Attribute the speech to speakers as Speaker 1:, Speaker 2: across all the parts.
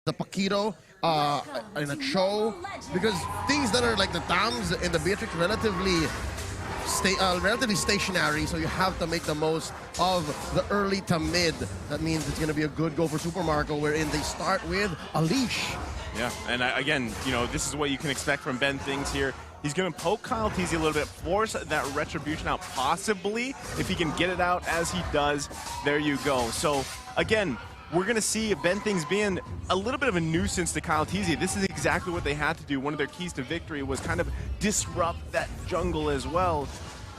Speaker 1: the Paquito in a Cho, because things that are like the Tams and the Beatrix relatively stationary, so you have to make the most of the early to mid. That means it's going to be a good go for Super Marco, wherein they start with a leash.
Speaker 2: Yeah, and again, you know, this is what you can expect from Ben Things here. He's going to poke Kyle TZ a little bit, force that retribution out, possibly. If he can get it out as he does, there you go. So, again, we're going to see Ben Things being a little bit of a nuisance to Kyle TZ. This is exactly what they had to do. One of their keys to victory was kind of disrupt that jungle as well.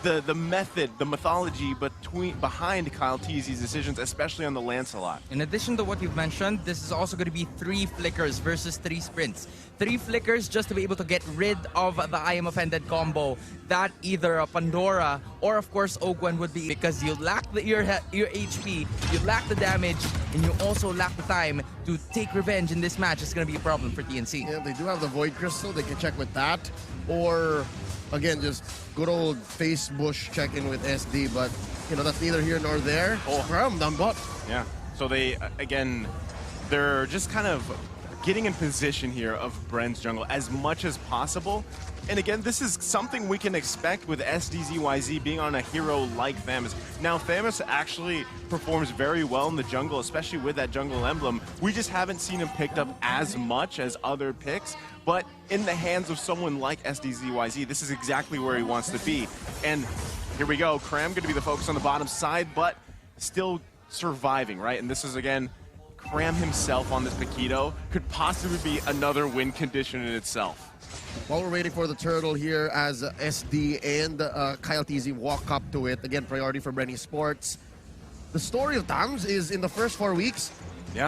Speaker 2: The method, the mythology behind Kyle TZ's decisions, especially on the Lancelot.
Speaker 3: In addition to what you've mentioned, this is also going to be 3 flickers versus 3 sprints. 3 flickers just to be able to get rid of the I am offended combo that either a Pandora or of course Ogwen would be, because you lack your HP, you lack the damage, and you also lack the time to take revenge in this match. It's going to be a problem for TNC.
Speaker 1: Yeah, they do have the Void Crystal. They can check with that, or again, just good old face bush check-in with SD, but you know, that's neither here nor there.
Speaker 2: Oh,
Speaker 1: Scrum, done bot.
Speaker 2: Yeah, so they, again, they're just kind of getting in position here of BREN's jungle as much as possible. And again, this is something we can expect with SDZYZ being on a hero like Thamus. Now, Thamus actually performs very well in the jungle, especially with that jungle emblem. We just haven't seen him picked up as much as other picks, but in the hands of someone like SDZYZ, this is exactly where he wants to be. And here we go, Cram going to be the focus on the bottom side, but still surviving, right? And this is, again, Cram himself on this Paquito could possibly be another win condition in itself.
Speaker 1: While we're waiting for the turtle here, as SD and Kyle TZ walk up to it, again, priority for BREN Esports. The story of Tams is in the first 4 weeks,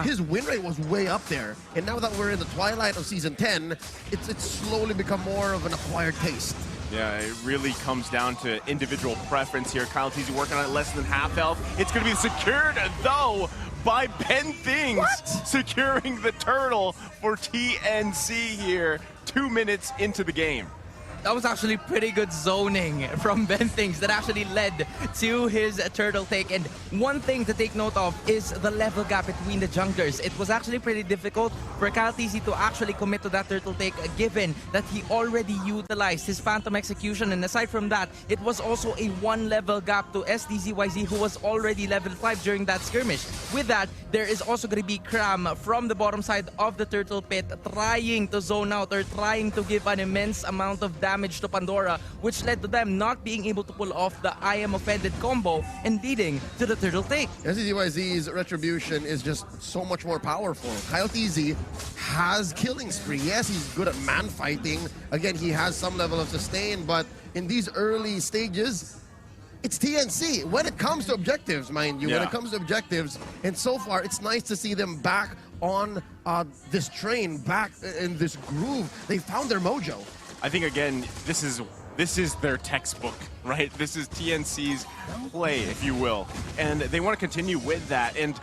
Speaker 1: his win rate was way up there. And now that we're in the twilight of Season 10, it's slowly become more of an acquired taste.
Speaker 2: Yeah, it really comes down to individual preference here. Kyle TZ working on it less than half health. It's going to be secured, though, by Ben Things.
Speaker 1: What?
Speaker 2: Securing the turtle for TNC here 2 minutes into the game.
Speaker 3: That was actually pretty good zoning from Ben Things that actually led to his turtle take. And one thing to take note of is the level gap between the junglers. It was actually pretty difficult for Kyle TZ to actually commit to that turtle take, given that he already utilized his Phantom Execution. And aside from that, it was also a 1 level gap to SDZYZ, who was already level 5 during that skirmish. With that, there is also going to be Cram from the bottom side of the turtle pit trying to zone out or trying to give an immense amount of damage to Pandora, which led to them not being able to pull off the I am offended combo and leading to the turtle take.
Speaker 1: SDZYZ's retribution is just so much more powerful. Kyle TZ has killing spree. Yes, he's good at man fighting. Again, he has some level of sustain, but in these early stages, it's TNC when it comes to objectives, mind you. When it comes to objectives, and so far it's nice to see them back on this train, back in this groove. They found their mojo.
Speaker 2: I think, again, this is their textbook, right? This is TNC's play, if you will. And they want to continue with that. And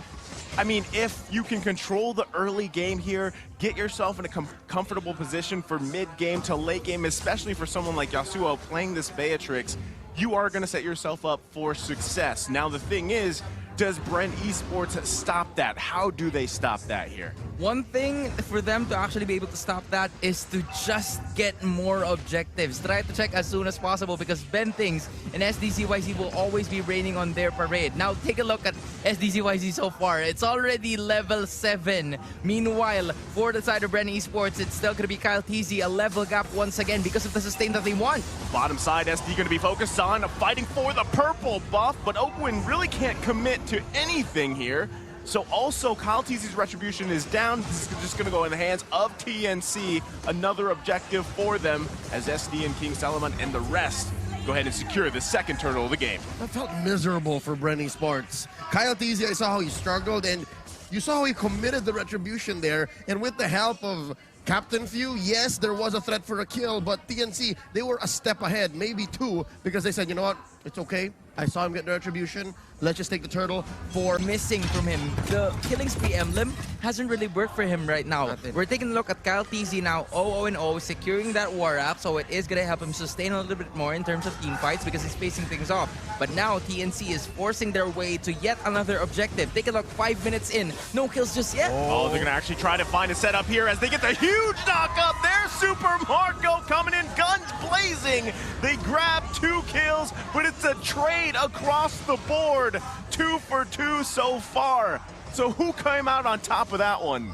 Speaker 2: I mean, if you can control the early game here, get yourself in a comfortable position for mid-game to late game, especially for someone like Yasuo playing this Beatrix, you are going to set yourself up for success. Now, the thing is, does BREN Esports stop that? How do they stop that here?
Speaker 3: One thing for them to actually be able to stop that is to just get more objectives. Try to check as soon as possible, because Ben Things and SDZYZ will always be raining on their parade. Now take a look at SDZYZ so far. It's already level 7. Meanwhile, for the side of BREN Esports, it's still going to be Kyle TZ, a level gap once again because of the sustain that they want.
Speaker 2: Bottom side, SD going to be focused on fighting for the purple buff, but Ogwen really can't commit to anything here. So also, Kyle TZ's retribution is down. This is just going to go in the hands of TNC. Another objective for them as SD and King Solomon and the rest go ahead and secure the second turtle of the game.
Speaker 1: That felt miserable for BREN Esports. Kyle TZ, I saw how he struggled, and you saw how he committed the retribution there. And with the help of Captain Few, yes, there was a threat for a kill, but TNC, they were a step ahead, maybe 2, because they said, you know what, It's okay. I saw him get the retribution. Let's just take the turtle for...
Speaker 3: Missing from him. The killing spree emblem hasn't really worked for him right now.
Speaker 1: Nothing.
Speaker 3: We're taking a look at Kyle TZ now, 0-0, securing that war app, so it is going to help him sustain a little bit more in terms of team fights because he's facing things off. But now TNC is forcing their way to yet another objective. Take a look, 5 minutes in, no kills just yet.
Speaker 2: Oh, they're going to actually try to find a setup here as they get the huge knock up. There's Super Marco coming in, guns blazing. They grab 2 kills, but it's a trade across the board. 2 for 2 so far. So who came out on top of that one?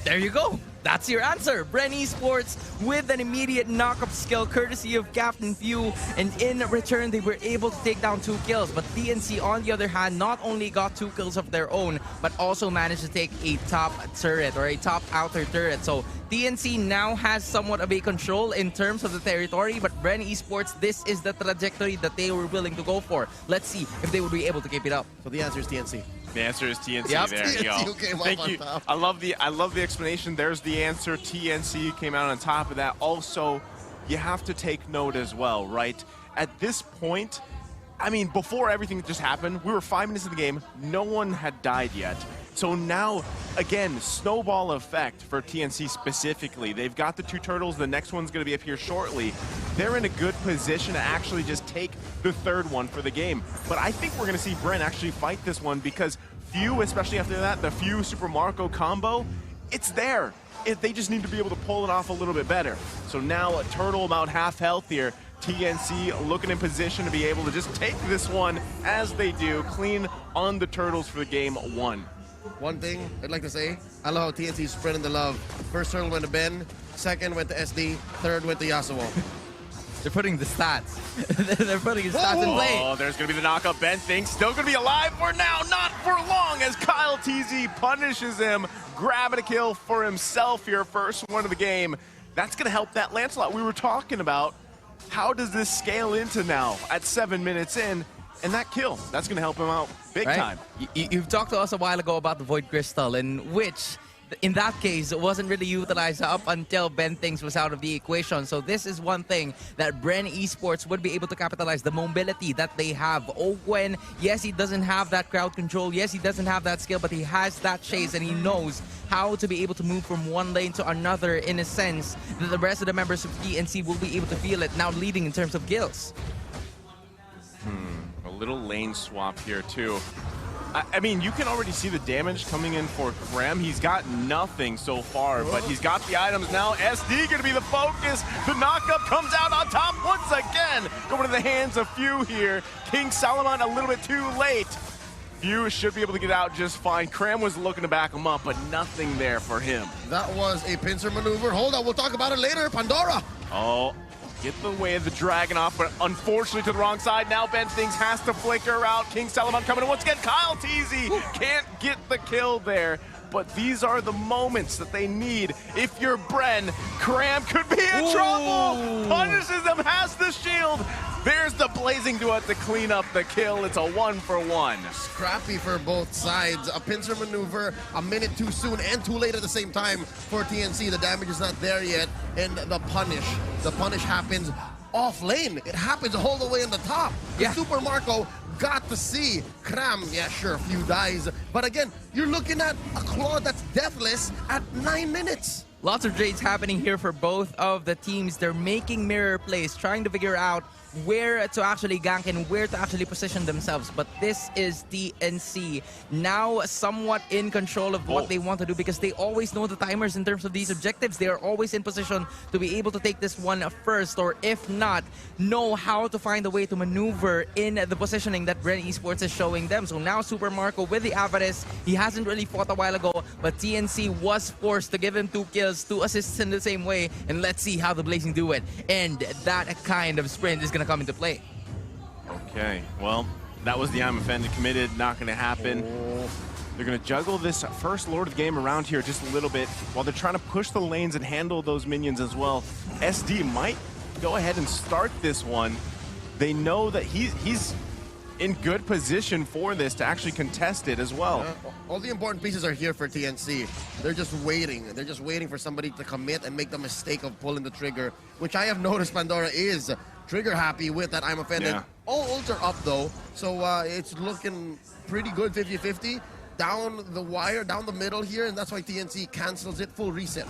Speaker 3: There you go. That's your answer. BREN Esports with an immediate knock-up skill courtesy of Captain Few, and in return they were able to take down 2 kills. But TNC on the other hand not only got 2 kills of their own but also managed to take a top turret or a top outer turret. So TNC now has somewhat of a control in terms of the territory, but BREN Esports, this is the trajectory that they were willing to go for. Let's see if they would be able to keep it up.
Speaker 1: So the answer is TNC.
Speaker 2: The answer is TNC.
Speaker 3: Yep.
Speaker 2: There you go.
Speaker 1: TNC came up
Speaker 2: Thank
Speaker 1: on
Speaker 2: you.
Speaker 1: top.
Speaker 2: I love the explanation. There's the answer. TNC came out on top of that. Also, you have to take note as well, right? At this point, I mean, before everything just happened, we were 5 minutes in the game. No one had died yet. So now, again, snowball effect for TNC specifically. They've got the 2 turtles. The next one's going to be up here shortly. They're in a good position to actually just take the 3rd one for the game. But I think we're going to see BREN actually fight this one because Few, especially after that, the Few Super Marco combo, it's there. They just need to be able to pull it off a little bit better. So now a turtle about half health here. TNC looking in position to be able to just take this one as they do. Clean on the turtles for the game 1.
Speaker 1: One thing I'd like to say, I love how TNC is spreading the love. First turtle went to Ben, second went to SD, third went to Yasuo.
Speaker 3: They're putting the stats. They're putting his stats in play.
Speaker 2: Oh, there's going to be the knockup. Ben thinks still going to be alive for now, not for long, as Kyle TZ punishes him, grabbing a kill for himself here, first one of the game. That's going to help that Lancelot we were talking about. How does this scale into now at 7 minutes in? And that kill, that's going to help him out big time.
Speaker 3: You've talked to us a while ago about the Void Crystal, in which, in that case, it wasn't really utilized up until Ben Things was out of the equation. So this is one thing that BREN Esports would be able to capitalize, the mobility that they have. Ogwen, yes, he doesn't have that crowd control. Yes, he doesn't have that skill, but he has that chase, and he knows how to be able to move from one lane to another in a sense that the rest of the members of TNC will be able to feel it, now leading in terms of kills.
Speaker 2: A little lane swap here, too. I mean, you can already see the damage coming in for Graham. He's got nothing so far, but he's got the items now. SD going to be the focus. The knockup comes out on top once again. Going to the hands of Few here. King Solomon a little bit too late. Few should be able to get out just fine. Cram was looking to back him up, but nothing there for him.
Speaker 1: That was a pincer maneuver. Hold on, we'll talk about it later. Pandora.
Speaker 2: Oh, get the way of the dragon off, but unfortunately to the wrong side. Now Ben Things has to flicker out. King Solomon coming in once again. Kyle TZ can't get the kill there. But these are the moments that they need. If you're BREN, Cram could be in trouble. Punishes him, has the shield. There's the blazing duet to clean up the kill. It's a 1-for-1.
Speaker 1: Scrappy for both sides. A pincer maneuver, a minute too soon and too late at the same time for TNC. The damage is not there yet. And the punish happens off lane. It happens all the way in the top.
Speaker 3: Yeah.
Speaker 1: Super Marco got to see Cram. Yeah, sure, a few dies. But again, you're looking at a claw that's deathless at 9 minutes.
Speaker 3: Lots of trades happening here for both of the teams. They're making mirror plays, trying to figure out where to actually gank and where to actually position themselves. But this is TNC now somewhat in control of what they want to do, because they always know the timers in terms of these objectives. They are always in position to be able to take this one first, or if not, know how to find a way to maneuver in the positioning that BREN Esports is showing them. So now Super Marco with the Avarice, he hasn't really fought a while ago, but TNC was forced to give him 2 kills, 2 assists in the same way, and let's see how the Blazing do it. And that kind of sprint is going to come into play.
Speaker 2: Okay, well, that was the I'm offended committed. Not going to happen. They're going to juggle this first Lord of the Game around here just a little bit while they're trying to push the lanes and handle those minions as well. SD might go ahead and start this one. They know that he's in good position for this to actually contest it as well.
Speaker 1: All the important pieces are here for TNC. They're just waiting. They're just waiting for somebody to commit and make the mistake of pulling the trigger, which I have noticed Pandora is trigger happy with that I'm offended.
Speaker 2: Yeah.
Speaker 1: All ults are up though, so it's looking pretty good 50-50. Down the wire, down the middle here, and that's why TNC cancels it, full reset.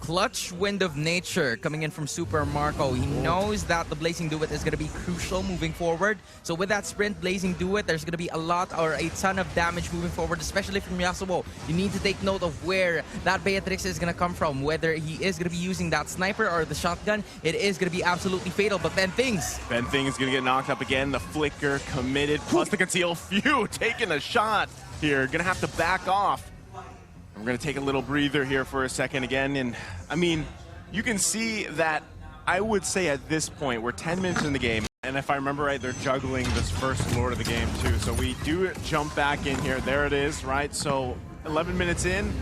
Speaker 3: Clutch Wind of Nature coming in from Super Marco. He knows that the Blazing Duet is going to be crucial moving forward. So with that sprint Blazing Duet, there's going to be a lot or a ton of damage moving forward, especially from Yasuo. You need to take note of where that Beatrix is going to come from, whether he is going to be using that sniper or the shotgun. It is going to be absolutely fatal, but BenThings
Speaker 2: is going to get knocked up again. The flicker committed, plus the conceal. Phew, taking a shot here. Going to have to back off. We're going to take a little breather here for a second again. And, I mean, you can see that I would say at this point, we're 10 minutes in the game. And if I remember right, they're juggling this first Lord of the game, too. So we do jump back in here. There it is, right? So 11 minutes in,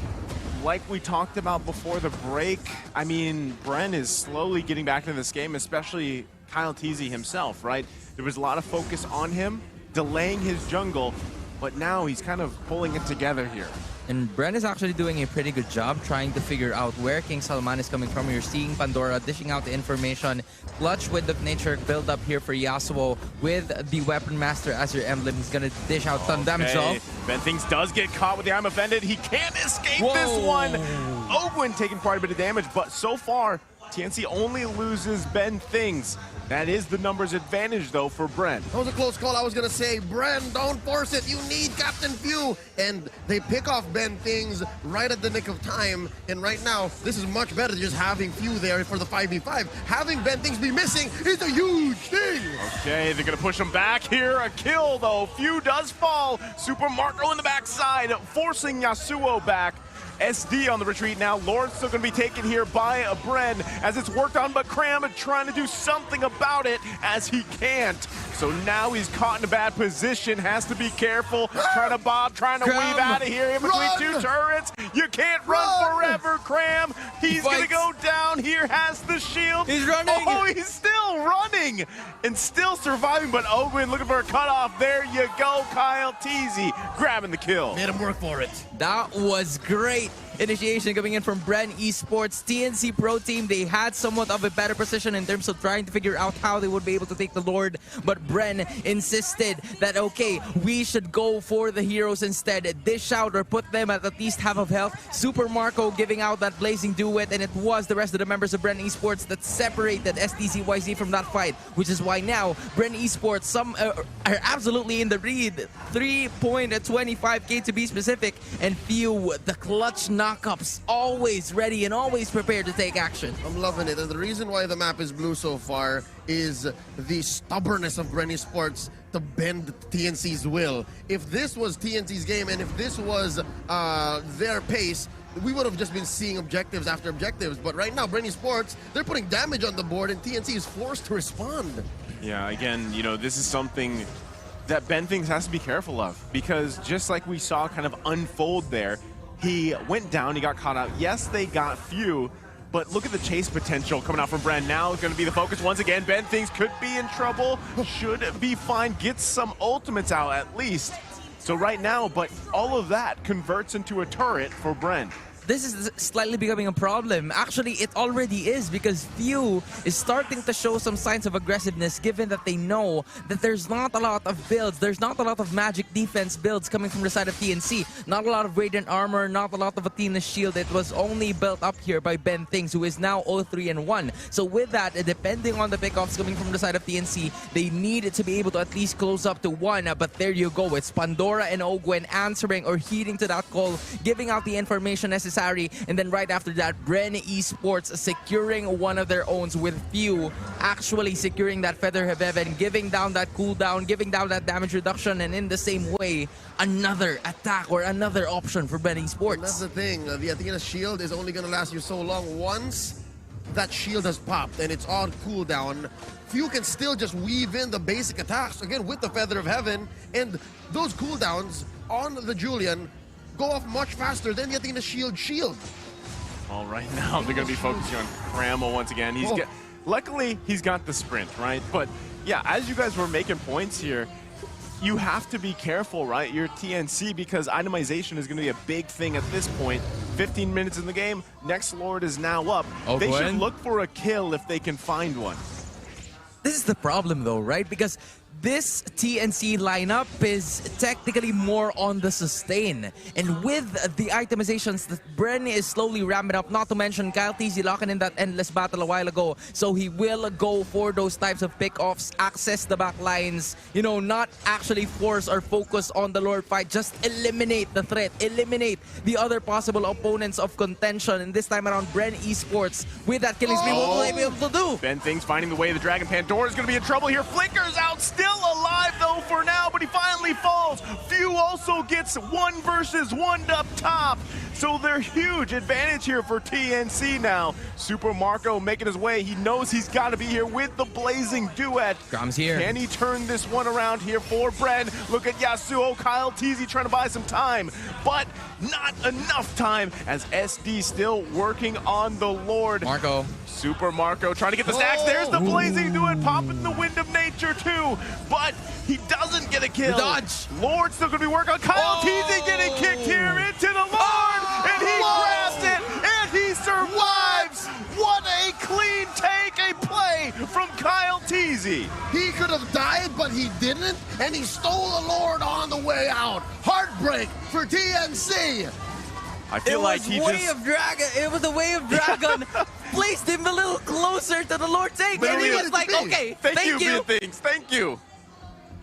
Speaker 2: like we talked about before the break, I mean, BREN is slowly getting back into this game, especially Kyle Teasy himself, right? There was a lot of focus on him, delaying his jungle, but now he's kind of pulling it together here.
Speaker 3: And BREN is actually doing a pretty good job trying to figure out where King Salman is coming from. You're seeing Pandora dishing out the information. Clutch Wind of Nature build up here for Yasuo with the Weapon Master as your emblem. He's going to dish out ton damage though.
Speaker 2: BenThings does get caught with the I'm offended. He can't escape this one. Ogwin taking quite a bit of damage, but so far, TNC only loses BenThings. That is the numbers advantage, though, for BREN.
Speaker 1: That was a close call. I was going to say, BREN, don't force it. You need Captain Few. And they pick off BenThings right at the nick of time. And right now, this is much better than just having Few there for the 5v5. Having BenThings be missing is a huge thing.
Speaker 2: Okay, they're going to push him back here. A kill, though. Few does fall. Super Marco in the backside, forcing Yasuo back. SD on the retreat now. Lord's still going to be taken here by a BREN as it's worked on, but Cram trying to do something about it as he can't. So now he's caught in a bad position, has to be careful, trying to bob, trying to weave out of here in between two turrets. You can't run forever, Cram. He's going to go down here, has the shield.
Speaker 3: He's running.
Speaker 2: Oh, he's still running and still surviving, but Ogwin looking for a cutoff. There you go, Kyle Teasy grabbing the kill.
Speaker 1: Made him work for it.
Speaker 3: That was great. Initiation coming in from BREN Esports. TNC Pro Team, they had somewhat of a better position in terms of trying to figure out how they would be able to take the Lord, but BREN insisted that, okay, we should go for the heroes instead. Dish out or put them at least half of health. Super Marco giving out that Blazing Duet, and it was the rest of the members of BREN Esports that separated SDZYZ from that fight, which is why now BREN Esports are absolutely in the lead. 3.25k to be specific, and Few, the clutch knockups, always ready and always prepared to take action.
Speaker 1: I'm loving it, and the reason why the map is blue so far is the stubbornness of BREN Esports to bend TNC's will. If this was TNC's game and if this was their pace, we would have just been seeing objectives after objectives. But right now, BREN Esports, they're putting damage on the board, and TNC is forced to respond.
Speaker 2: Yeah, again, you know, this is something that BenThings has to be careful of, because just like we saw kind of unfold there, he went down, he got caught out. Yes, they got Few, but look at the chase potential coming out from BREN. Now it's going to be the focus once again. BenThings could be in trouble, should be fine, gets some ultimates out at least. So right now, but all of that converts into a turret for BREN.
Speaker 3: This is slightly becoming a problem. Actually, it already is, because Few is starting to show some signs of aggressiveness, given that they know that there's not a lot of builds. There's not a lot of magic defense builds coming from the side of TNC. Not a lot of Radiant Armor, not a lot of Athena's Shield. It was only built up here by BenThings, who is now 0-3-1. So with that, depending on the pickoffs coming from the side of TNC, they need to be able to at least close up to 1. But there you go. It's Pandora and Ogwin answering or heeding to that call, giving out the information necessary. And then right after that, BREN Esports securing one of their owns, with Few actually securing that Feather of Heaven, giving down that cooldown, giving down that damage reduction, and in the same way, another attack or another option for BREN Esports.
Speaker 1: And that's the thing, the Athena's Shield is only going to last you so long. Once that shield has popped and it's on cooldown, Few can still just weave in the basic attacks, again, with the Feather of Heaven, and those cooldowns on the Julian go off much faster than the Athena shield.
Speaker 2: All right, now they're going to be focusing on Cramel once again. Luckily, he's got the sprint, right? But yeah, as you guys were making points here, you have to be careful, right? You're TNC, because itemization is going to be a big thing at this point. 15 minutes in the game, next Lord is now up. They should look for a kill if they can find one.
Speaker 3: This is the problem though, right? Because this TNC lineup is technically more on the sustain. And with the itemizations that BREN is slowly ramping up, not to mention Kyle TZ locking in that endless battle a while ago. So he will go for those types of pickoffs, access the back lines, you know, not actually force or focus on the Lord fight, just eliminate the threat, eliminate the other possible opponents of contention. And this time around, BREN Esports with that killing spree, what will they be able to do?
Speaker 2: BREN finding the way. The Dragon Pandora is going to be in trouble here. Flicker's out, still alive though for now, but he finally falls. Few also gets 1 versus 1 up top. So they're huge advantage here for TNC now. Super Marco making his way. He knows he's got to be here with the blazing duet.
Speaker 3: Grom's here.
Speaker 2: Can he turn this one around here for BREN? Look at Yasuo, Kyle TZ trying to buy some time, but not enough time as SD still working on the Lord.
Speaker 3: Marco.
Speaker 2: Super Marco trying to get the stacks. There's the blazing duet, popping the wind of nature too, but he doesn't get a kill.
Speaker 3: The dodge.
Speaker 2: Lord still gonna be working on Kyle TZ getting kicked here into the Lord, and he grabs it, and he survives. What a clean take, a play from Kyle TZ.
Speaker 1: He could have died, but he didn't, and he stole the Lord on the way out. Heartbreak for TNC.
Speaker 2: I feel like he just...
Speaker 3: It was the way of dragon placed him a little closer to the Lord take, and he was like, okay,
Speaker 2: Thank you. Thank you.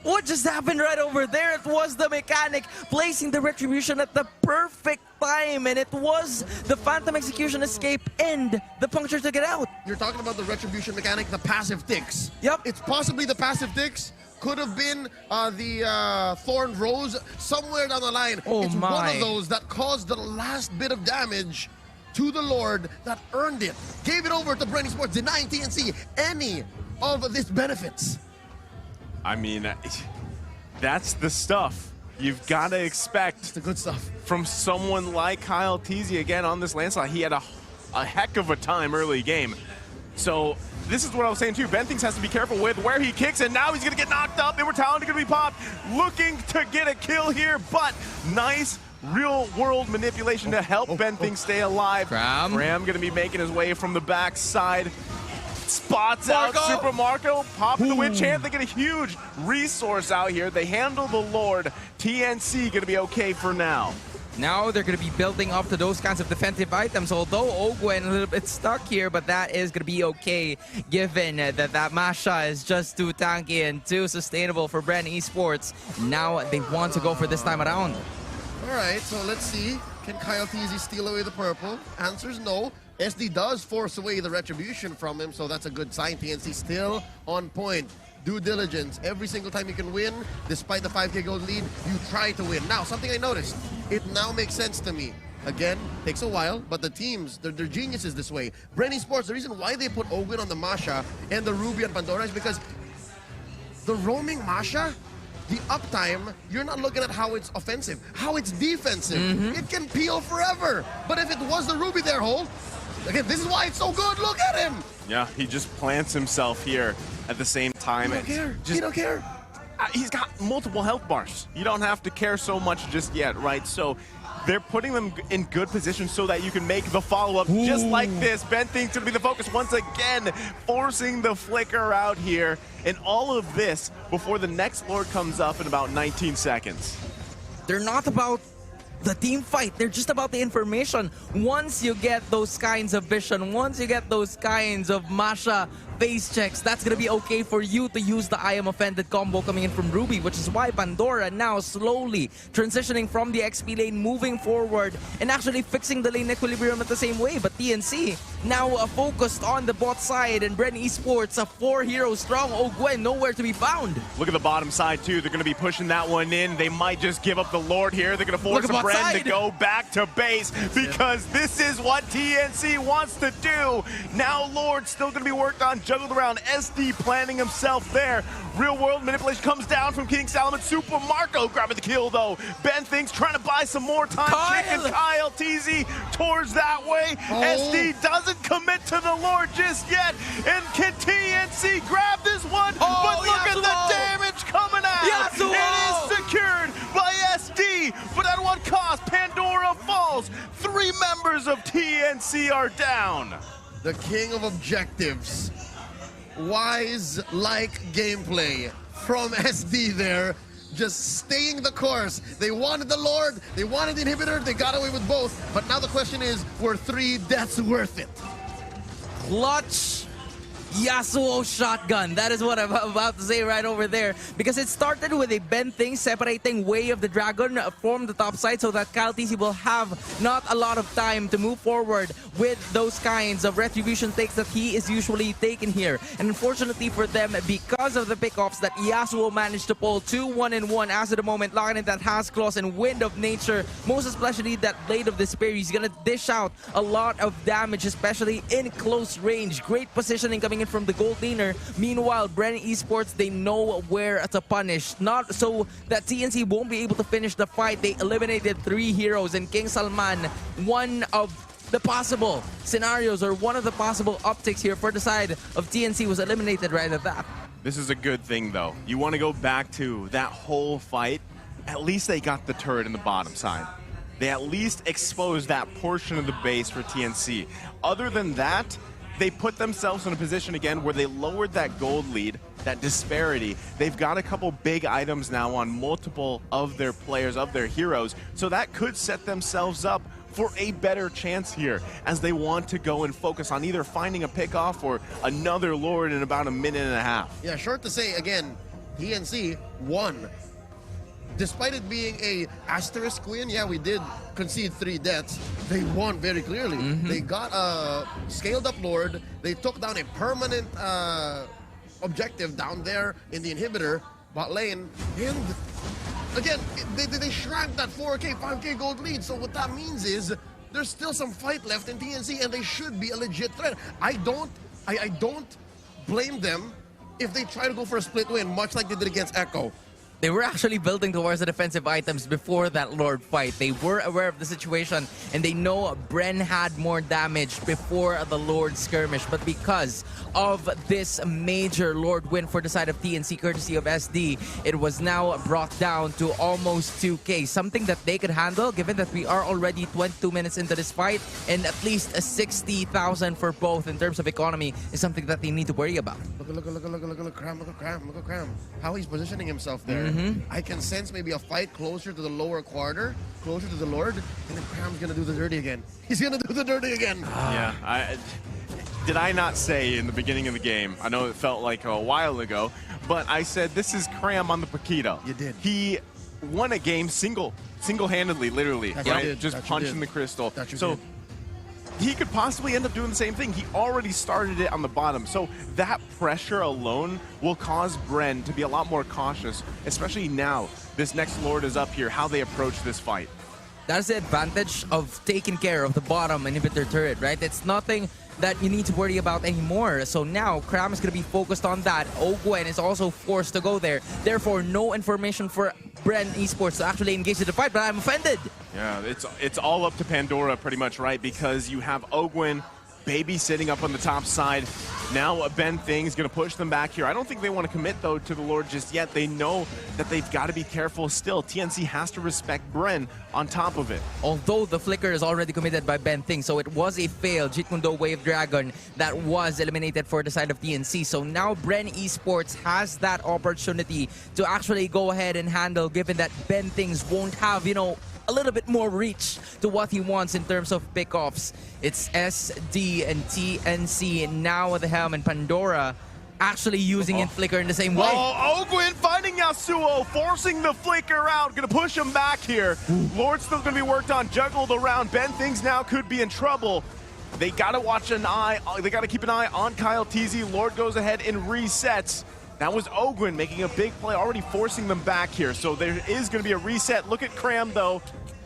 Speaker 3: What just happened right over there? It was the mechanic placing the retribution at the perfect time, and it was the Phantom Execution escape and the puncture to get out.
Speaker 1: You're talking about the retribution mechanic, the passive ticks.
Speaker 3: Yep.
Speaker 1: It's possibly the passive ticks. Could have been the Thorn Rose somewhere down the line.
Speaker 3: Oh
Speaker 1: it's
Speaker 3: my.
Speaker 1: one of those that caused the last bit of damage to the Lord that earned it. Gave it over to BREN Esports, denying TNC any of these benefits.
Speaker 2: I mean, that's the stuff you've got to expect.
Speaker 1: It's the good stuff.
Speaker 2: From someone like Kyle TZ again on this landslide. He had a heck of a time early game. So this is what I was saying too. BREN has to be careful with where he kicks, and now he's gonna get knocked up. Immortality gonna be popped, looking to get a kill here, but nice real world manipulation to help BREN stay alive. Graham gonna be making his way from the backside. Spots out Super Marco, popping the wind chant. They get a huge resource out here. They handle the Lord. TNC gonna be okay for now.
Speaker 3: Now they're going to be building up to those kinds of defensive items, although Ogwen a little bit stuck here, but that is going to be okay given that Masha is just too tanky and too sustainable for BREN Esports. Now they want to go for this time around.
Speaker 1: All right, so let's see. Can Kyle TZ steal away the purple? Answer's no. SD does force away the retribution from him, so that's a good sign. TNC still on point. Due diligence. Every single time you can win, despite the 5K gold lead, you try to win. Now, something I noticed, it now makes sense to me. Again, takes a while, but the teams, they're geniuses this way. BREN Esports, the reason why they put Ogwen on the Masha and the Ruby and Pandora is because the roaming Masha, the uptime, you're not looking at how it's offensive, how it's defensive. It can peel forever. But if it was the Ruby there, hold, again, this is why it's so good. Look at him.
Speaker 2: Yeah, he just plants himself here at the same time.
Speaker 1: He don't care. He don't care.
Speaker 2: He's got multiple health bars. You don't have to care so much just yet, right? So they're putting them in good position so that you can make the follow-up just like this. BREN thinks to be the focus once again, forcing the flicker out here. And all of this before the next Lord comes up in about 19 seconds.
Speaker 3: They're not about the team fight. They're just about the information. Once you get those kinds of vision, once you get those kinds of Masha face checks, that's gonna be okay for you to use the I am offended combo coming in from Ruby, which is why Pandora now slowly transitioning from the XP lane, moving forward and actually fixing the lane equilibrium at the same way. But TNC now focused on the bot side, and BREN Esports, a 4-hero strong Ogwen, nowhere to be found.
Speaker 2: Look at the bottom side too. They're gonna be pushing that one in. They might just give up the Lord here. They're gonna force BREN to go back to base because this is what TNC wants to do. Now Lord still gonna be worked on, juggled around. SD planning himself there. Real world manipulation comes down from King Salomon. Super Marco grabbing the kill though. BREN trying to buy some more time. Kicking Kyle TZ towards that way. SD doesn't commit to the Lord just yet. And can TNC grab this one? But look at the damage coming out. It is secured by SD, but at what cost? Pandora falls. 3 members of TNC are down.
Speaker 1: The king of objectives. Wise-like gameplay from SD there. Just staying the course. They wanted the Lord, they wanted the inhibitor, they got away with both. But now the question is, were 3 deaths worth it?
Speaker 3: Clutch Yasuo shotgun. That is what I'm about to say right over there. Because it started with a Ben thing separating Way of the Dragon from the top side so that Kyle TC will have not a lot of time to move forward with those kinds of retribution takes that he is usually taking here. And unfortunately for them, because of the pickoffs that Yasuo managed to pull 2 1-in-1 as of the moment, locking in that Has Claws and Wind of Nature, most especially that Blade of Despair. He's gonna dish out a lot of damage, especially in close range. Great positioning coming in from the gold laner. Meanwhile, BREN Esports, they know where to punish. Not so that TNC won't be able to finish the fight. They eliminated 3 heroes, and King Salman, one of the possible scenarios or one of the possible upticks here for the side of TNC, was eliminated right at that.
Speaker 2: This is a good thing, though. You want to go back to that whole fight. At least they got the turret in the bottom side. They at least exposed that portion of the base for TNC. Other than that, they put themselves in a position again where they lowered that gold lead, that disparity. They've got a couple big items now on multiple of their players, of their heroes, so that could set themselves up for a better chance here as they want to go and focus on either finding a pickoff or another Lord in about a minute and a half.
Speaker 1: Yeah, short to say, again, TNC won. Despite it being a asterisk win, yeah, we did concede 3 deaths. They won very clearly. They got a scaled up Lord. They took down a permanent objective down there in the inhibitor, bot lane. And again, they shrank that 4K, 5K gold lead. So what that means is there's still some fight left in TNC, and they should be a legit threat. I don't blame them if they try to go for a split win, much like they did against Echo.
Speaker 3: They were actually building towards the defensive items before that Lord fight. They were aware of the situation, and they know BREN had more damage before the Lord skirmish. But because of this major Lord win for the side of TNC, courtesy of SD, it was now brought down to almost 2K. Something that they could handle, given that we are already 22 minutes into this fight, and at least a 60,000 for both in terms of economy is something that they need to worry about.
Speaker 1: Look, Cram. How he's positioning himself there. I can sense maybe a fight closer to the lower quarter, closer to the Lord, and then Cram's gonna do the dirty again. He's gonna do the dirty again.
Speaker 2: Yeah, did I not say in the beginning of the game, I know it felt like a while ago, but I said this is Cram on the Paquito.
Speaker 1: You did.
Speaker 2: He won a game single-handedly, literally, right? Just punching the crystal. So he could possibly end up doing the same thing. He already started it on the bottom. So that pressure alone will cause BREN to be a lot more cautious, especially now this next Lord is up here, how they approach this fight.
Speaker 3: That's the advantage of taking care of the bottom inhibitor turret, right? It's nothing that you need to worry about anymore. So now Cram is going to be focused on that. Ogwen is also forced to go there. Therefore, no information for BREN Esports to actually engage in the fight, but I'm offended.
Speaker 2: Yeah, it's all up to Pandora pretty much, right? Because you have Ogwen babysitting up on the top side. Now Ben Thing's going to push them back here. I don't think they want to commit, though, to the Lord just yet. They know that they've got to be careful still. TNC has to respect BREN on top of it.
Speaker 3: Although the flicker is already committed by Ben Thing, so it was a failed Jeet Kune Do Wave Dragon that was eliminated for the side of TNC. So now BREN Esports has that opportunity to actually go ahead and handle, given that Ben Things won't have, you know, a little bit more reach to what he wants in terms of pickoffs. It's SD and TNC now at the helm, and Pandora actually using it flicker in the same way.
Speaker 2: Oh, Ogwen finding Yasuo, forcing the flicker out, gonna push him back here. Lord's still gonna be worked on, juggled around. Ben Things now could be in trouble. They gotta watch an eye, they gotta keep an eye on Kyle TZ. Lord goes ahead and resets. That was Ogwen making a big play, already forcing them back here. So there is going to be a reset. Look at Cram, though,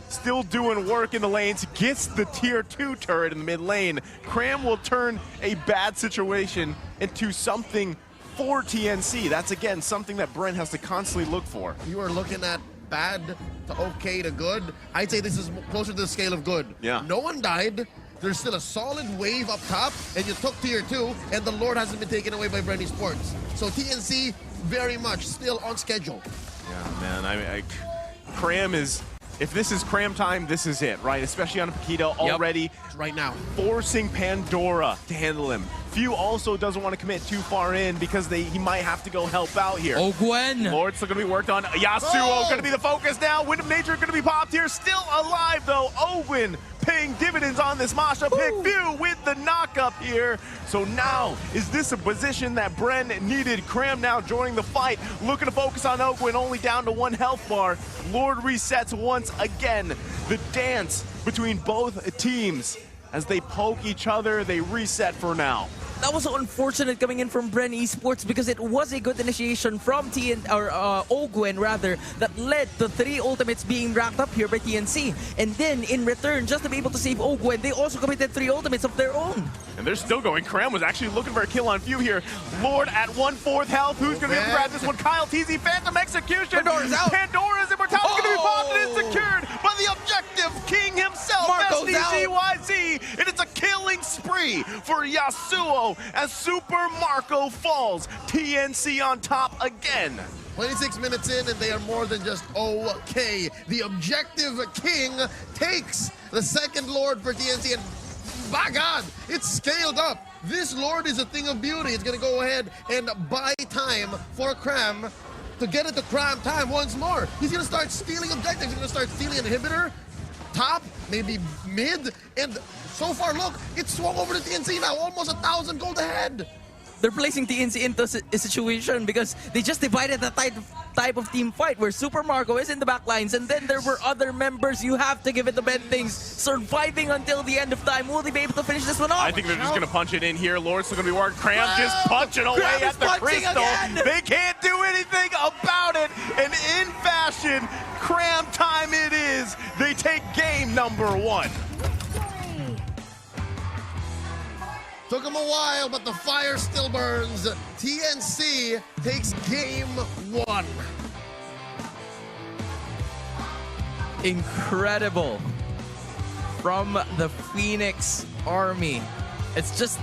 Speaker 2: still doing work in the lanes. Gets the tier 2 turret in the mid lane. Cram will turn a bad situation into something for TNC. That's, again, something that BREN has to constantly look for.
Speaker 1: You are looking at bad to okay to good. I'd say this is closer to the scale of good.
Speaker 2: Yeah.
Speaker 1: No one died. There's still a solid wave up top, and you took tier 2, and the Lord hasn't been taken away by BREN Esports. So TNC very much still on schedule.
Speaker 2: Yeah, man. Cram is if this is cram time, this is it, right? Especially on Paquito already
Speaker 1: Right now.
Speaker 2: forcing Pandora to handle him. Few also doesn't want to commit too far in because he might have to go help out here.
Speaker 3: Oh, Gwen.
Speaker 2: Lord's still going to be worked on. Yasuo going to be the focus now. Wind of Nature going to be popped here. Still alive, though. Owen paying dividends on this Masha pick. Few with the knock-up here. So now, is this a position that BREN needed? Cram now joining the fight. Looking to focus on Owen, only down to 1 health bar. Lord resets once again. The dance between both teams. As they poke each other, they reset for now.
Speaker 3: That was so unfortunate coming in from BREN Esports because it was a good initiation from Ogwen rather, that led to 3 ultimates being racked up here by TNC. And then in return, just to be able to save Ogwen, they also committed 3 ultimates of their own.
Speaker 2: And they're still going. Cram was actually looking for a kill on Few here. Lord at 1/4 health. Who's going to be able to grab this one? Kyle TZ, Phantom Execution.
Speaker 3: Pandora's out.
Speaker 2: Pandora's immortality going to be popped and it's secured by the objective king himself,
Speaker 3: Marco's out.
Speaker 2: SDZYZ. And it's a killing spree for Yasuo as Super Marco falls. TNC on top again.
Speaker 1: 26 minutes in and they are more than just okay. The objective king takes the second Lord for TNC, and by God, it's scaled up. This Lord is a thing of beauty. It's going to go ahead and buy time for Cram to get it to Cram time once more. He's going to start stealing objectives. He's going to start stealing inhibitor, top, maybe mid, and so far, look, it's swung over to TNC now, almost 1,000 gold ahead.
Speaker 3: They're placing TNC into a situation because they just divided the type of team fight where Super Marco is in the back lines, and then there were other members. You have to give it to BenThings surviving until the end of time. Will they be able to finish this one off?
Speaker 2: I think they're just going to punch it in here. Lord's still going to be working. Cram just punching away
Speaker 3: Cram
Speaker 2: at
Speaker 3: is
Speaker 2: the
Speaker 3: punching
Speaker 2: crystal.
Speaker 3: again.
Speaker 2: They can't do anything about it. And in fashion, Cram time it is. They take game number 1.
Speaker 1: Took him a while, but the fire still burns. TNC takes game 1.
Speaker 3: Incredible from the Phoenix Army. It's just